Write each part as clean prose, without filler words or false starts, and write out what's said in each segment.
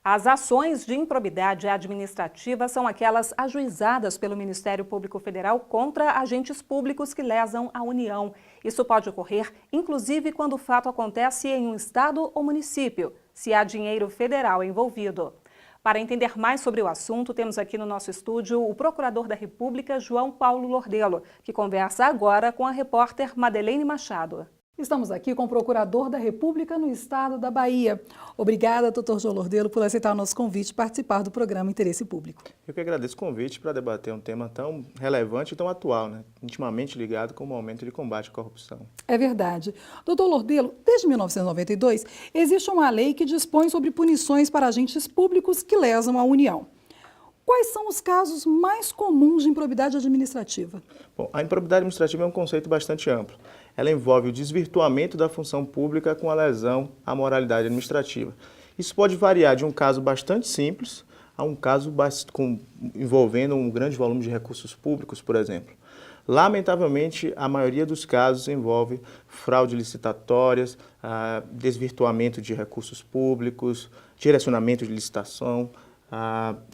As ações de improbidade administrativa são aquelas ajuizadas pelo Ministério Público Federal contra agentes públicos que lesam a União. Isso pode ocorrer, inclusive, quando o fato acontece em um estado ou município, se há dinheiro federal envolvido. Para entender mais sobre o assunto, temos aqui no nosso estúdio o Procurador da República, João Paulo Lordelo, que conversa agora com a repórter Madeleine Machado. Estamos aqui com o Procurador da República no estado da Bahia. Obrigada, doutor João Lordelo, por aceitar o nosso convite e participar do programa Interesse Público. Eu que agradeço o convite para debater um tema tão relevante e tão atual, intimamente ligado com o momento de combate à corrupção. É verdade. Doutor Lordelo, desde 1992, existe uma lei que dispõe sobre punições para agentes públicos que lesam a União. Quais são os casos mais comuns de improbidade administrativa? Bom, a improbidade administrativa é um conceito bastante amplo. Ela envolve o desvirtuamento da função pública com a lesão à moralidade administrativa. Isso pode variar de um caso bastante simples a um caso envolvendo um grande volume de recursos públicos, por exemplo. Lamentavelmente, a maioria dos casos envolve fraude licitatórias, desvirtuamento de recursos públicos, direcionamento de licitação,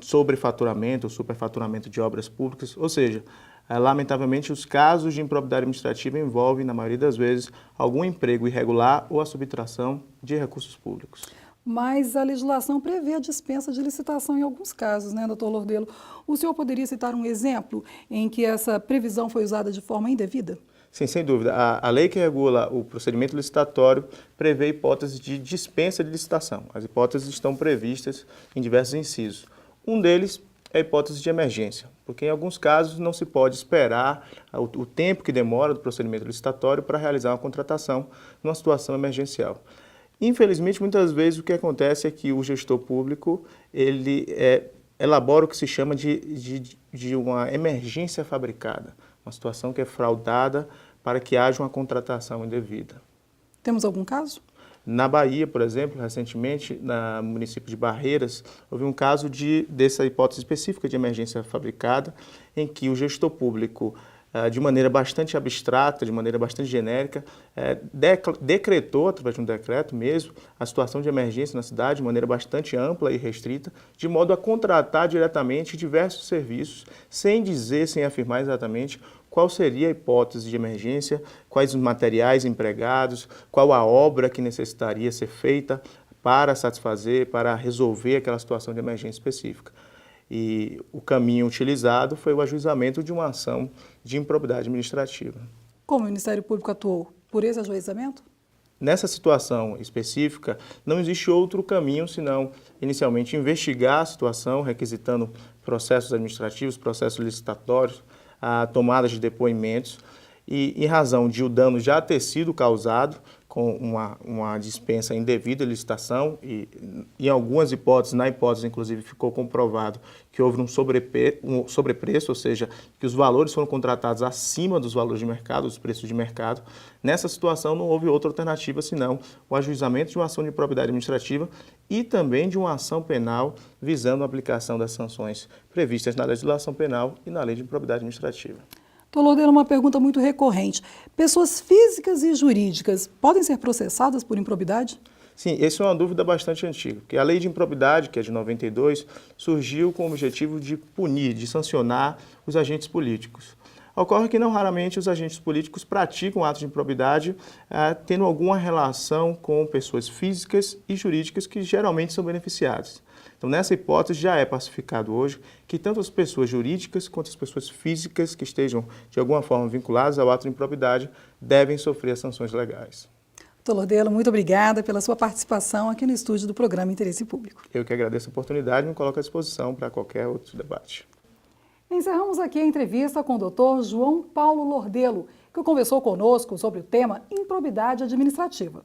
sobrefaturamento ou superfaturamento de obras públicas, ou seja, lamentavelmente os casos de improbidade administrativa envolvem, na maioria das vezes, algum emprego irregular ou a subtração de recursos públicos. Mas a legislação prevê a dispensa de licitação em alguns casos, né, doutor Lordelo? O senhor poderia citar um exemplo em que essa previsão foi usada de forma indevida? Sim, sem dúvida. A lei que regula o procedimento licitatório prevê hipóteses de dispensa de licitação. As hipóteses estão previstas em diversos incisos. Um deles é a hipótese de emergência, porque em alguns casos não se pode esperar o tempo que demora do procedimento licitatório para realizar uma contratação numa situação emergencial. Infelizmente, muitas vezes o que acontece é que o gestor público ele elabora o que se chama de uma emergência fabricada, uma situação que é fraudada para que haja uma contratação indevida. Temos algum caso? Na Bahia, por exemplo, recentemente, no município de Barreiras, houve um caso dessa hipótese específica de emergência fabricada, em que o gestor público, de maneira bastante abstrata, de maneira bastante genérica, decretou, através de um decreto mesmo, a situação de emergência na cidade de maneira bastante ampla e restrita, de modo a contratar diretamente diversos serviços, sem dizer, sem afirmar exatamente qual seria a hipótese de emergência, quais os materiais empregados, qual a obra que necessitaria ser feita para satisfazer, para resolver aquela situação de emergência específica. E o caminho utilizado foi o ajuizamento de uma ação de improbidade administrativa. Como o Ministério Público atuou? Por esse ajuizamento? Nessa situação específica, não existe outro caminho senão, inicialmente, investigar a situação, requisitando processos administrativos, processos licitatórios, a tomada de depoimentos e, em razão de o dano já ter sido causado com uma dispensa indevida de licitação e, em algumas hipóteses, na hipótese inclusive ficou comprovado que houve um sobrepreço, ou seja, que os valores foram contratados acima dos valores de mercado, dos preços de mercado. Nessa situação não houve outra alternativa senão o ajuizamento de uma ação de improbidade administrativa e também de uma ação penal visando a aplicação das sanções previstas na legislação penal e na lei de improbidade administrativa. Doutor Lordelo, uma pergunta muito recorrente. Pessoas físicas e jurídicas podem ser processadas por improbidade? Sim, essa é uma dúvida bastante antiga, porque a lei de improbidade, que é de 92, surgiu com o objetivo de punir, de sancionar os agentes políticos. Ocorre que não raramente os agentes políticos praticam atos de improbidade tendo alguma relação com pessoas físicas e jurídicas que geralmente são beneficiadas. Então, nessa hipótese, já é pacificado hoje que tanto as pessoas jurídicas quanto as pessoas físicas que estejam, de alguma forma, vinculadas ao ato de improbidade devem sofrer as sanções legais. Doutor Lordelo, muito obrigada pela sua participação aqui no estúdio do programa Interesse Público. Eu que agradeço a oportunidade e me coloco à disposição para qualquer outro debate. Encerramos aqui a entrevista com o doutor João Paulo Lordelo, que conversou conosco sobre o tema improbidade administrativa.